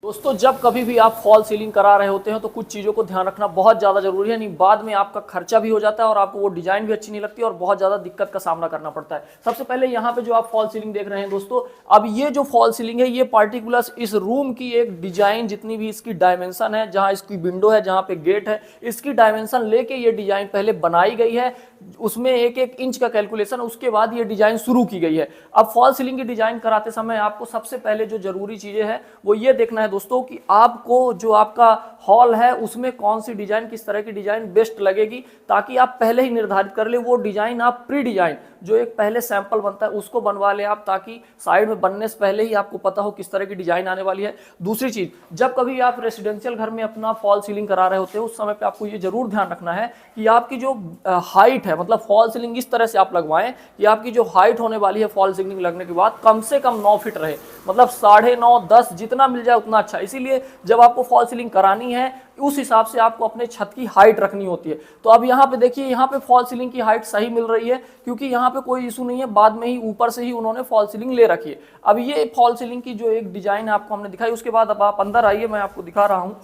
दोस्तों जब कभी भी आप फॉल सीलिंग करा रहे होते हैं तो कुछ चीज़ों को ध्यान रखना बहुत ज़्यादा जरूरी है। नहीं बाद में आपका खर्चा भी हो जाता है और आपको वो डिजाइन भी अच्छी नहीं लगती और बहुत ज़्यादा दिक्कत का सामना करना पड़ता है। सबसे पहले यहाँ पे जो आप फॉल सीलिंग देख रहे हैं दोस्तों, अब ये जो फॉल सीलिंग है ये पार्टिकुलर इस रूम की एक डिजाइन जितनी भी इसकी डायमेंशन है, जहाँ इसकी विंडो है, जहाँ पे गेट है, इसकी डायमेंशन लेके ये डिजाइन पहले बनाई गई है। उसमें एक एक इंच का कैलकुलेशन, उसके बाद ये डिजाइन शुरू की गई है। अब फॉल सीलिंग की डिजाइन कराते समय आपको सबसे पहले जो जरूरी चीजें हैं वो ये देखना है दोस्तों कि आपको जो आपका हॉल है उसमें कौन सी डिजाइन, किस तरह की डिजाइन बेस्ट लगेगी, ताकि आप पहले ही निर्धारित कर ले वो डिजाइन। आप प्री डिजाइन जो एक पहले सैंपल बनता है उसको बनवा ले आप, ताकि साइड में बनने से पहले ही आपको पता हो किस तरह की डिजाइन आने वाली है। दूसरी चीज, जब कभी आप रेसिडेंशियल घर में अपना फॉल सीलिंग करा रहे होते हैं उस समय पे आपको ये जरूर ध्यान रखना है कि आपकी जो हाइट है, मतलब फॉल सीलिंग इस तरह से आप लगवाएं कि आपकी जो हाइट होने वाली है फॉल सीलिंग लगने के बाद कम से कम 9 फीट रहे, मतलब 9.5 10 जितना मिल जाए उतना अच्छा। इसीलिए जब आपको फॉल सीलिंग करानी है उस हिसाब से आपको अपने छत की हाइट रखनी होती है। तो अब यहाँ पे देखिए, यहाँ पे फॉल सीलिंग की हाइट सही मिल रही है क्योंकि यहाँ पे कोई इशू नहीं है, बाद में ही ऊपर से ही उन्होंने फॉल सीलिंग ले रखी है। अब ये फॉल सीलिंग की जो एक डिजाइन आपको हमने दिखाई, उसके बाद अब आप अंदर आइए, मैं आपको दिखा रहा हूँ।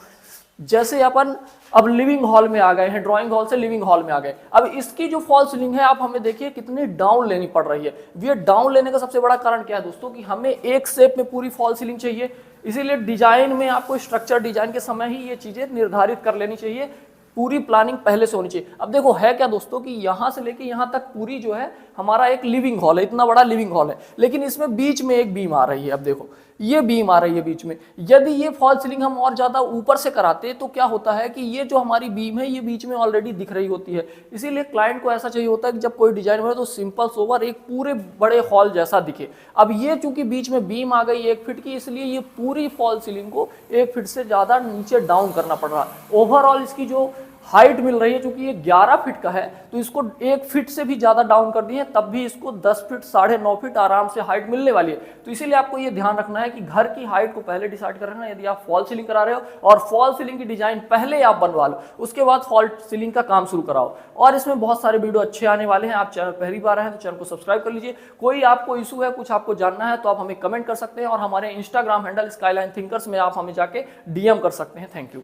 जैसे अपन अब लिविंग हॉल में आ गए हैं, ड्राइंग हॉल से लिविंग हॉल में आ गए। अब इसकी जो फॉल सीलिंग है आप हमें देखिए कितनी डाउन लेनी पड़ रही है। ये डाउन लेने का सबसे बड़ा कारण क्या है दोस्तों, कि हमें एक शेप में पूरी फॉल सीलिंग चाहिए। इसीलिए डिजाइन में आपको स्ट्रक्चर डिजाइन के समय ही ये चीजें निर्धारित कर लेनी चाहिए, पूरी प्लानिंग पहले से होनी चाहिए। अब देखो है क्या दोस्तों कि यहां से लेके यहां तक पूरी जो है हमारा एक लिविंग हॉल है, इतना बड़ा लिविंग हॉल है, लेकिन इसमें बीच में एक बीम आ रही है। अब देखो ये बीम आ रही है बीच में। यदि ये फॉल सीलिंग हम और ज्यादा ऊपर से कराते तो क्या होता है कि ये जो हमारी बीम है ये बीच में ऑलरेडी दिख रही होती है। इसीलिए क्लाइंट को ऐसा चाहिए होता है कि जब कोई डिजाइन बने तो सिंपल सोबर एक पूरे बड़े हॉल जैसा दिखे। अब ये चूंकि बीच में बीम आ गई 1 फीट की, इसलिए ये पूरी फॉल सीलिंग को 1 फीट से ज्यादा नीचे डाउन करना पड़ रहा है। ओवरऑल इसकी जो हाइट मिल रही है, चूंकि ये 11 फीट का है तो इसको 1 फीट से भी ज्यादा डाउन कर दिए, तब भी इसको 10 फीट 9.5 फीट आराम से हाइट मिलने वाली है। तो इसीलिए आपको ये ध्यान रखना है कि घर की हाइट को पहले डिसाइड कर रखना, यदि आप फॉल सीलिंग करा रहे हो, और फॉल सीलिंग की डिजाइन पहले आप बनवा लो, उसके बाद फॉल सीलिंग का काम शुरू कराओ। और इसमें बहुत सारे वीडियो अच्छे आने वाले हैं। आप चैनल पहली बार आए हैं तो चैनल को सब्सक्राइब कर लीजिए। कोई आपको इशू है, कुछ आपको जानना है तो आप हमें कमेंट कर सकते हैं, और हमारे इंस्टाग्राम हैंडल स्काईलाइन थिंकर्स में आप हमें जाके डीएम कर सकते हैं। Thank you.